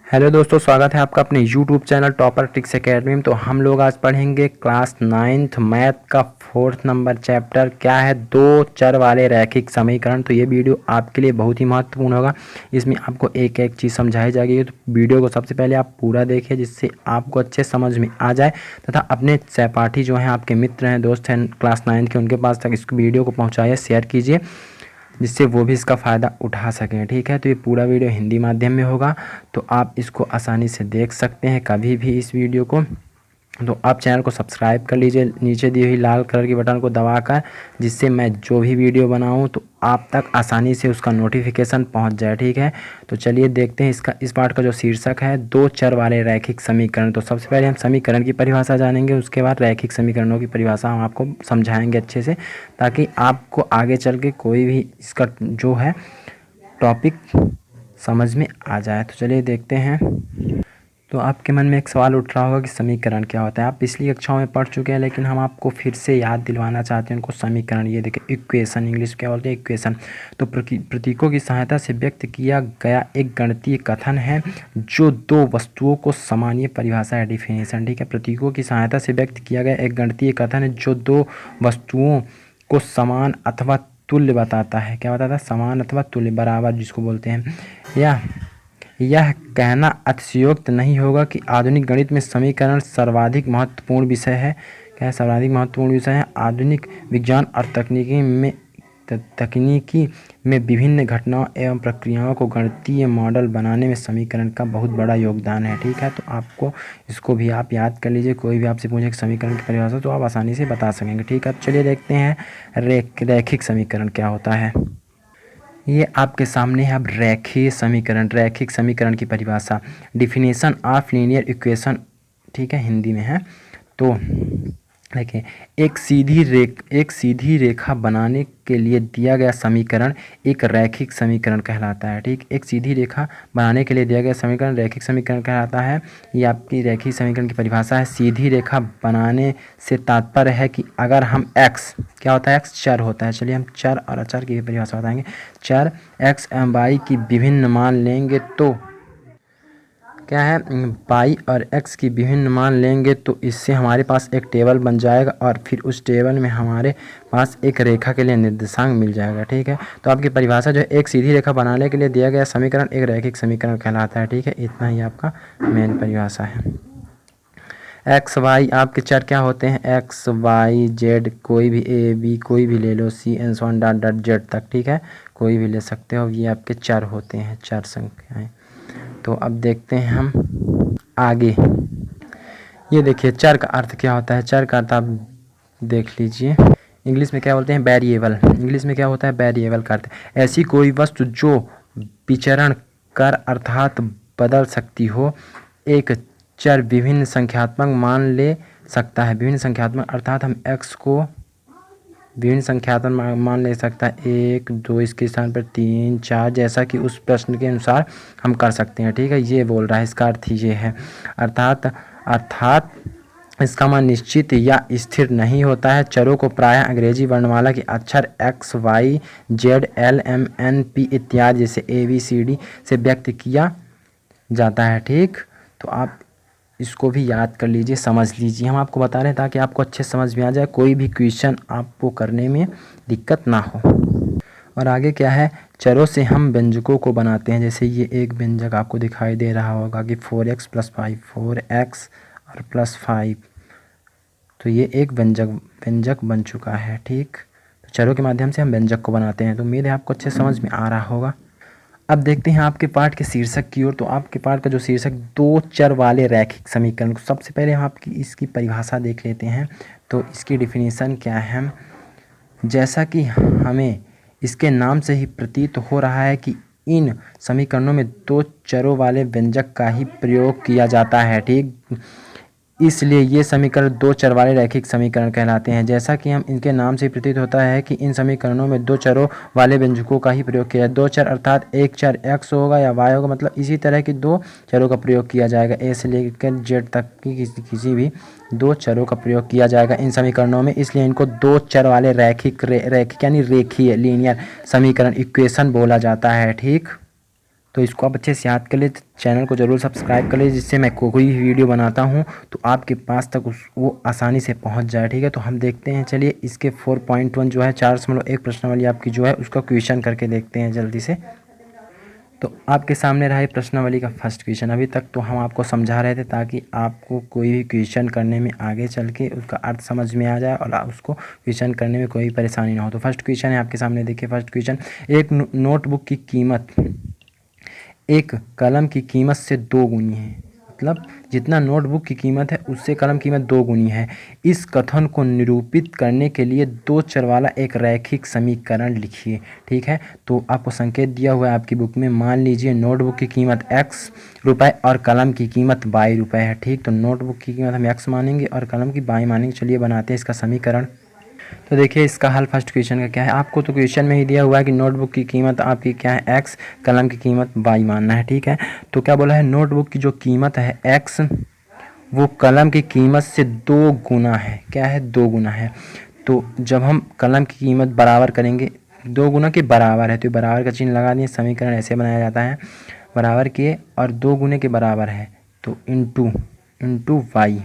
Hello दोस्तों, स्वागत है आपका अपने YouTube channel topper tricks academy में। तो हम लोग आज पढ़ेंगे क्लास 9th मैथ का 4th नंबर चैप्टर क्या है, दो चर वाले रैखिक समीकरण। तो ये वीडियो आपके लिए बहुत ही महत्वपूर्ण होगा। इसमें आपको एक एक चीज़ समझाई जाएगी। तो वीडियो को सबसे पहले आप पूरा देखिए जिससे आपको अच्छे समझ में आ जाए, तथा अपने सहपाठी जो हैं, आपके मित्र हैं, दोस्त हैं क्लास 9th के, उनके पास तक इस वीडियो को पहुँचाइए, शेयर कीजिए जिससे वो भी इसका फ़ायदा उठा सकें। ठीक है, तो ये पूरा वीडियो हिंदी माध्यम में होगा, तो आप इसको आसानी से देख सकते हैं कभी भी इस वीडियो को। तो आप चैनल को सब्सक्राइब कर लीजिए नीचे दी हुई लाल कलर की बटन को दबाकर, जिससे मैं जो भी वीडियो बनाऊं तो आप तक आसानी से उसका नोटिफिकेशन पहुंच जाए। ठीक है, तो चलिए देखते हैं इस पार्ट का जो शीर्षक है, दो चर वाले रैखिक समीकरण। तो सबसे पहले हम समीकरण की परिभाषा जानेंगे, उसके बाद रैखिक समीकरणों की परिभाषा हम आपको समझाएंगे अच्छे से, ताकि आपको आगे चल के कोई भी इसका जो है टॉपिक समझ में आ जाए। तो चलिए देखते हैं। तो आपके मन में एक सवाल उठ रहा होगा कि समीकरण क्या होता है। आप पिछली कक्षाओं में पढ़ चुके हैं, लेकिन हम आपको फिर से याद दिलवाना चाहते हैं उनको समीकरण। ये देखिए, इक्वेशन, इंग्लिश क्या बोलते हैं, इक्वेशन। तो प्रतीकों की सहायता से व्यक्त किया गया एक गणितीय कथन है जो दो वस्तुओं को समान, ये परिभाषा है, डिफिनेशन। ठीक है, प्रतीकों की सहायता से व्यक्त किया गया एक गणितीय कथन है जो दो वस्तुओं को समान अथवा तुल्य बताता है। क्या बताता है? समान अथवा तुल्य, बराबर जिसको बोलते हैं। यह कहना अतिशयोक्त नहीं होगा कि आधुनिक गणित में समीकरण सर्वाधिक महत्वपूर्ण विषय है। क्या है? सर्वाधिक महत्वपूर्ण विषय है। आधुनिक विज्ञान और तकनीकी में विभिन्न घटनाओं एवं प्रक्रियाओं को गणितीय मॉडल बनाने में समीकरण का बहुत बड़ा योगदान है। ठीक है, तो आपको इसको भी आप याद कर लीजिए। कोई भी आपसे पूछे कि समीकरण की परिभाषा, तो आप आसानी से बता सकेंगे। ठीक है, तो चलिए देखते हैं रैखिक समीकरण क्या होता है। ये आपके सामने है अब रैखिक समीकरण, रैखिक समीकरण की परिभाषा, डिफिनेशन ऑफ लीनियर इक्वेशन। ठीक है, हिंदी में है। तो देखिए, एक सीधी रेखा बनाने के लिए दिया गया समीकरण एक रैखिक समीकरण कहलाता है। ठीक, एक सीधी रेखा बनाने के लिए दिया गया समीकरण रैखिक समीकरण कहलाता है। ये आपकी रैखिक समीकरण की परिभाषा है। सीधी रेखा बनाने से तात्पर्य है कि अगर हम x, क्या होता है? x चर होता है। चलिए हम चर और अचर की परिभाषा बताएंगे। चर x एवं y की विभिन्न मान लेंगे तो क्या है, y और x की विभिन्न मान लेंगे तो इससे हमारे पास एक टेबल बन जाएगा, और फिर उस टेबल में हमारे पास एक रेखा के लिए निर्देशांक मिल जाएगा। ठीक है, तो आपकी परिभाषा जो है, एक सीधी रेखा बनाने के लिए दिया गया समीकरण एक रैखिक समीकरण कहलाता है। ठीक है, इतना ही आपका मेन परिभाषा है। एक्स वाई आपके चर क्या होते हैं? एक्स वाई जेड, कोई भी ए बी कोई भी ले लो, C and so on dot dot Z तक। ठीक है, कोई भी ले सकते हो। ये आपके चर होते हैं, चर संख्याएं। तो अब देखते हैं हम आगे। ये देखिए, चर का अर्थ क्या होता है। चर का अर्थ आप देख लीजिए, इंग्लिश में क्या बोलते हैं? वेरिएबल। इंग्लिश में क्या होता है? वेरिएबल का अर्थ ऐसी कोई वस्तु जो विचरण कर अर्थात बदल सकती हो। एक चर विभिन्न संख्यात्मक मान ले सकता है। विभिन्न संख्यात्मक अर्थात हम x को विभिन्न संख्यात्मक मान ले सकता है, 1 2 इसके स्थान पर 3 4, जैसा कि उस प्रश्न के अनुसार हम कर सकते हैं। ठीक है, ये बोल रहा है, इसका अर्थ ये है। अर्थात इसका मान निश्चित या स्थिर नहीं होता है। चरों को प्रायः अंग्रेजी वर्णमाला के अक्षर x y z l m n p इत्यादि जैसे ABCD से व्यक्त किया जाता है। ठीक, तो आप इसको भी याद कर लीजिए, समझ लीजिए। हम आपको बता रहे हैं ताकि आपको अच्छे समझ में आ जाए, कोई भी क्वेश्चन आपको करने में दिक्कत ना हो। और आगे क्या है? चरों से हम व्यंजकों को बनाते हैं। जैसे ये एक व्यंजक आपको दिखाई दे रहा होगा कि 4x + 5, 4x और +5, तो ये एक व्यंजक बन चुका है। ठीक, तो चरों के माध्यम से हम व्यंजक को बनाते हैं। तो उम्मीद है आपको अच्छे समझ में आ रहा होगा। अब देखते हैं आपके पाठ के शीर्षक की ओर। तो आपके पाठ का जो शीर्षक, दो चर वाले रैखिक समीकरण। सबसे पहले हम आपकी इसकी परिभाषा देख लेते हैं। तो इसकी डिफिनीशन क्या है? जैसा कि हमें इसके नाम से ही प्रतीत हो रहा है कि इन समीकरणों में दो चरों वाले व्यंजक का ही प्रयोग किया जाता है। ठीक, इसलिए ये समीकरण दो चर वाले रैखिक समीकरण कहलाते हैं। जैसा कि हम इनके नाम से प्रतीत होता है कि इन समीकरणों में दो चरों वाले व्यंजकों का ही प्रयोग किया है। दो चर अर्थात एक चर x होगा या y होगा, मतलब इसी तरह की दो चरों का प्रयोग किया जाएगा। a से लेकर z तक की किसी भी दो चरों का प्रयोग किया जाएगा इन समीकरणों में। इसलिए इनको दो चर वाले रैखिक यानी रेखीय लीनियर समीकरण, इक्वेशन बोला जाता है। ठीक, तो इसको आप अच्छे से याद कर ले, चैनल को ज़रूर सब्सक्राइब कर ले, जिससे मैं कोई भी वीडियो बनाता हूँ तो आपके पास तक वो आसानी से पहुँच जाए। ठीक है, तो हम देखते हैं, चलिए इसके 4.1 जो है 4.1 प्रश्नावली आपकी जो है उसका क्वेश्चन करके देखते हैं जल्दी से। तो आपके सामने रहा है प्रश्नावली का फर्स्ट क्वेश्चन। अभी तक तो हम आपको समझा रहे थे ताकि आपको कोई भी क्वेश्चन करने में आगे चल के उसका अर्थ समझ में आ जाए और उसको क्वेश्चन करने में कोई परेशानी ना हो। तो फर्स्ट क्वेश्चन है आपके सामने, देखिए फर्स्ट क्वेश्चन, एक नोटबुक की कीमत एक कलम की कीमत से 2 गुनी है। मतलब जितना नोटबुक की कीमत है उससे कलम कीमत 2 गुनी है। इस कथन को निरूपित करने के लिए 2 चर वाला एक रैखिक समीकरण लिखिए। ठीक है, तो आपको संकेत दिया हुआ है आपकी बुक में। मान लीजिए नोटबुक की कीमत x रुपये और कलम की कीमत y रुपये है। ठीक, तो नोटबुक की कीमत हम x मानेंगे और कलम की y मानेंगे। चलिए बनाते हैं इसका समीकरण। तो देखिए इसका हल फर्स्ट क्वेश्चन का क्या है, आपको तो क्वेश्चन में ही दिया हुआ है कि नोटबुक की कीमत आपकी क्या है x, कलम की कीमत y मानना है। ठीक है, तो क्या बोला है, नोटबुक की जो कीमत है x वो कलम की कीमत से 2 गुना है। क्या है, 2 गुना है। तो जब हम कलम की कीमत बराबर करेंगे, 2 गुना के बराबर है तो बराबर का चिन्ह लगा दिए। समीकरण ऐसे बनाया जाता है, बराबर किए और 2 गुने के बराबर है तो इंटू वाई,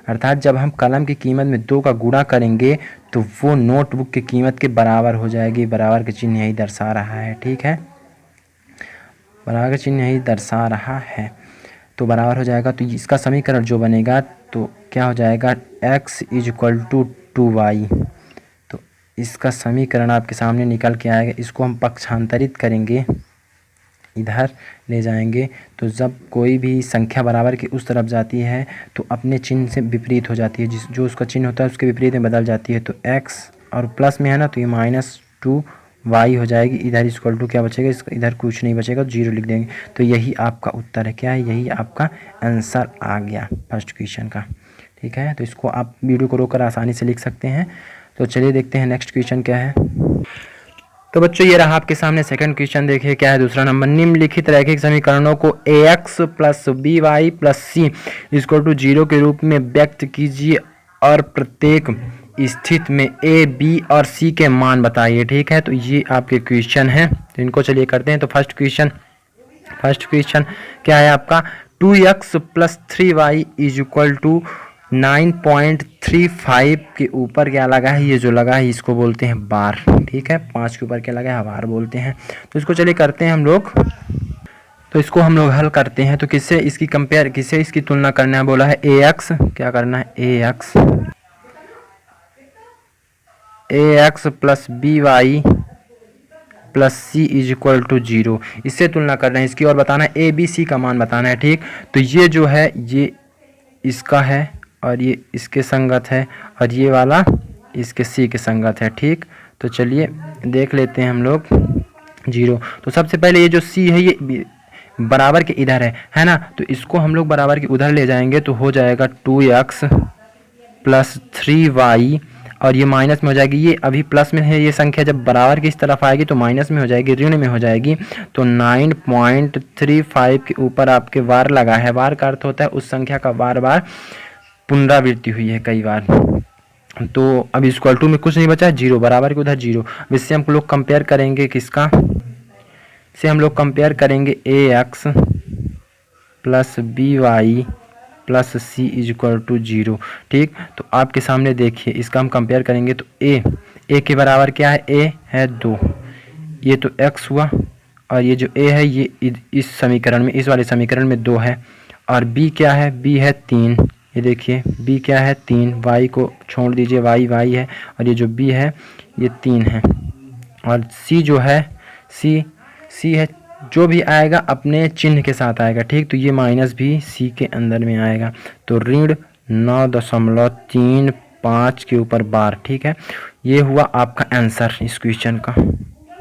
अर्थात जब हम कलम की कीमत में 2 का गुणा करेंगे तो वो नोटबुक की कीमत के बराबर हो जाएगी। बराबर का चिन्ह यही दर्शा रहा है। ठीक है, बराबर का चिन्ह यही दर्शा रहा है, तो बराबर हो जाएगा। तो इसका समीकरण जो बनेगा तो क्या हो जाएगा, x = 2y। तो इसका समीकरण आपके सामने निकल के आएगा। इसको हम पक्षांतरित करेंगे, इधर ले जाएंगे, तो जब कोई भी संख्या बराबर की उस तरफ जाती है तो अपने चिन्ह से विपरीत हो जाती है, जो उसका चिन्ह होता है उसके विपरीत में बदल जाती है। तो x और प्लस में है ना, तो ये -2y हो जाएगी। इधर इक्वल टू क्या बचेगा, इधर कुछ नहीं बचेगा, 0 लिख देंगे। तो यही आपका उत्तर है। क्या है, यही आपका आंसर आ गया फर्स्ट क्वेश्चन का। ठीक है, तो इसको आप वीडियो को रोककर आसानी से लिख सकते हैं। तो चलिए देखते हैं नेक्स्ट क्वेश्चन क्या है। तो बच्चों ये रहा आपके सामने सेकंड क्वेश्चन। देखिए क्या है, दूसरा नंबर, निम्नलिखित रैखिक समीकरणों को ax + by + c = 0 के रूप में व्यक्त कीजिए और प्रत्येक स्थिति में a, b और c के मान बताइए। ठीक है, तो ये आपके क्वेश्चन हैं, तो इनको चलिए करते हैं। तो फर्स्ट क्वेश्चन क्या है आपका, 2x + 3y = 9.35 के ऊपर क्या लगा है, ये जो लगा है इसको बोलते हैं बार। ठीक है, 5 के ऊपर क्या लगा है, बार बोलते हैं। तो इसको चलिए करते हैं हम लोग। तो इसको हम लोग हल करते हैं। तो किससे इसकी तुलना करना है, बोला है ax, क्या करना है, ax + by + c = 0, इससे तुलना करना है इसकी, और बताना है a, b, c का मान बताना है। ठीक, तो ये जो है ये इसका है और ये इसके संगत है और ये वाला इसके c के संगत है। ठीक, तो चलिए देख लेते हैं हम लोग 0। तो सबसे पहले ये जो c है ये बराबर के इधर है ना, तो इसको हम लोग बराबर के उधर ले जाएंगे तो हो जाएगा 2x + 3y, और ये माइनस में हो जाएगी। ये अभी प्लस में है, ये संख्या जब बराबर की इस तरफ आएगी तो माइनस में हो जाएगी, ऋण में हो जाएगी। तो 9.35 के ऊपर आपके बार लगा है। बार का अर्थ होता है उस संख्या का बार बार पुनरावृत्ति हुई है कई बार। तो अब इक्वल टू में कुछ नहीं बचा, 0, बराबर के उधर 0। इससे हम लोग कंपेयर करेंगे किसका, से हम लोग कंपेयर करेंगे ax + by + c = 0। ठीक, तो आपके सामने देखिए इसका हम कंपेयर करेंगे तो a के बराबर क्या है, a है 2, ये तो x हुआ, और ये जो a है ये इस समीकरण में, इस वाले समीकरण में 2 है, और b क्या है, b है 3, ये देखिए b क्या है 3, y को छोड़ दीजिए, y है, और ये जो b है ये 3 है, और c जो है c है, जो भी आएगा अपने चिन्ह के साथ आएगा। ठीक, तो ये माइनस भी c के अंदर में आएगा, तो ऋण 9.35 के ऊपर बार। ठीक है, ये हुआ आपका आंसर इस क्वेश्चन का।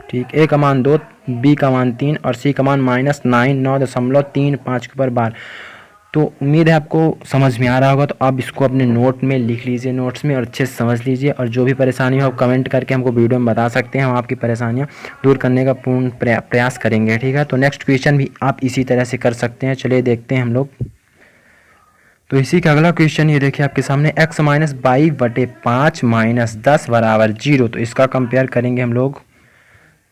ठीक, a का मान 2, b का मान 3 और c का मान -9.35 के ऊपर बार। तो उम्मीद है आपको समझ में आ रहा होगा। तो आप इसको अपने नोट में लिख लीजिए, नोट्स में, और अच्छे से समझ लीजिए, और जो भी परेशानी हो आप कमेंट करके हमको वीडियो में बता सकते हैं। हम आपकी परेशानियां दूर करने का पूर्ण प्रयास करेंगे। ठीक है, तो नेक्स्ट क्वेश्चन भी आप इसी तरह से कर सकते हैं। चलिए देखते हैं हम लोग। तो इसी का अगला क्वेश्चन ये देखिए आपके सामने, x - y / 5 - 10 = 0। तो इसका कंपेयर करेंगे हम लोग।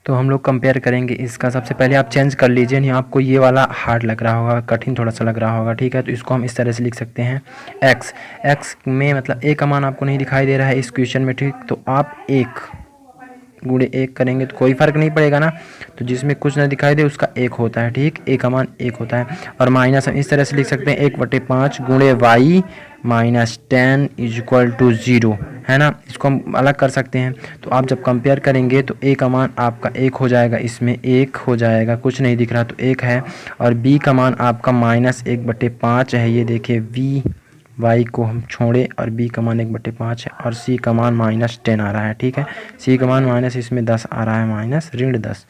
तो हम लोग कंपेयर करेंगे इसका। सबसे पहले आप चेंज कर लीजिए, नहीं आपको ये वाला हार्ड लग रहा होगा, कठिन थोड़ा सा लग रहा होगा, ठीक है। तो इसको हम इस तरह से लिख सकते हैं एक्स में मतलब ए का मान आपको नहीं दिखाई दे रहा है इस क्वेश्चन में, ठीक। तो आप 1 गुणे 1 करेंगे तो कोई फ़र्क नहीं पड़ेगा ना, तो जिसमें कुछ ना दिखाई दे उसका 1 होता है, ठीक। ए का मान 1 होता है। और माइनस हम इस तरह से लिख सकते हैं 1/5 गुणे वाई माइनस 10 इक्वल टू 0, है ना। इसको हम अलग कर सकते हैं। तो आप जब कंपेयर करेंगे तो ए का मान आपका 1 हो जाएगा, इसमें 1 हो जाएगा, कुछ नहीं दिख रहा तो 1 है। और बी का मान आपका -1/5 है, ये देखिए वी वाई को हम छोड़े और बी का मान 1/5 है। और सी का मान -10 आ रहा है, ठीक है। सी का मान माइनस इसमें 10 आ रहा है, माइनस ऋण 10।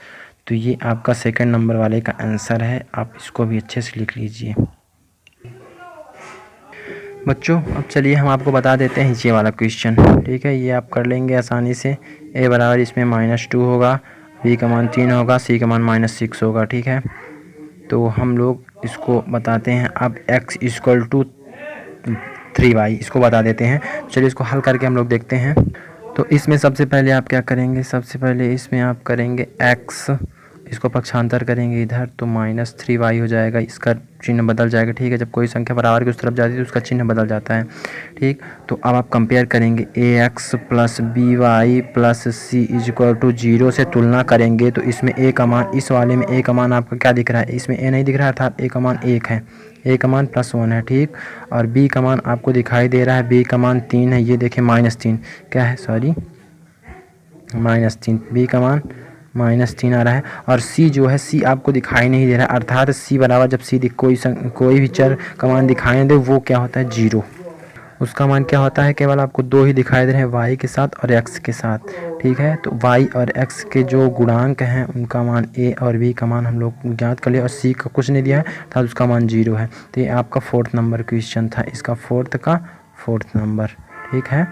तो ये आपका सेकंड नंबर वाले का आंसर है। आप इसको भी अच्छे से लिख लीजिए बच्चों। अब चलिए हम आपको बता देते हैं ये वाला क्वेश्चन, ठीक है। ये आप कर लेंगे आसानी से। ए बराबर इसमें -2 होगा, बी का मान 3 होगा, सी का मान -6 होगा, ठीक है। तो हम लोग इसको बताते हैं। अब x = 3y इसको बता देते हैं। चलिए इसको हल करके हम लोग देखते हैं। तो इसमें सबसे पहले आप क्या करेंगे, सबसे पहले इसमें आप करेंगे x, इसको पक्षांतर करेंगे इधर तो -3y हो जाएगा, इसका चिन्ह बदल जाएगा, ठीक है। जब कोई संख्या बराबर की उस तरफ जाती है तो उसका चिन्ह बदल जाता है, ठीक। तो अब आप कंपेयर करेंगे ax + by + c = 0 से तुलना करेंगे। तो इसमें a का मान, इस वाले में a का मान आपका क्या दिख रहा है, इसमें a नहीं दिख रहा था, a का मान 1 है, a का मान +1 है, ठीक। और b का मान आपको दिखाई दे रहा है, b का मान 3 है, ये देखिए -3 क्या है, सॉरी -3, b का मान -3 आ रहा है। और c जो है, c आपको दिखाई नहीं दे रहा है, अर्थात c बराबर जब c कोई भी चर का मान दिखाई नहीं दे वो क्या होता है 0, उसका मान क्या होता है, केवल आपको 2 ही दिखाई दे रहे हैं, y के साथ और x के साथ, ठीक है। तो y और x के जो गुणांक हैं उनका मान a और b का मान हम लोग ज्ञात कर लिया, और c का कुछ नहीं दिया है था उसका मान 0 है। तो ये आपका 4th नंबर क्वेश्चन था, इसका 4th नंबर, ठीक है।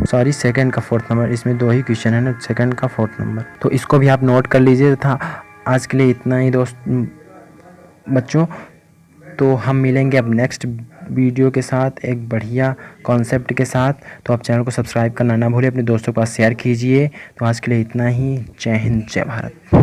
सॉरी, सेकंड का 4th नंबर, इसमें 2 ही क्वेश्चन है ना, सेकंड का 4th नंबर। तो इसको भी आप नोट कर लीजिए था। आज के लिए इतना ही बच्चों। तो हम मिलेंगे अब नेक्स्ट वीडियो के साथ एक बढ़िया कॉन्सेप्ट के साथ। तो आप चैनल को सब्सक्राइब करना ना भूलिए, अपने दोस्तों के पास शेयर कीजिए। तो आज के लिए इतना ही। जय हिंद, जय भारत।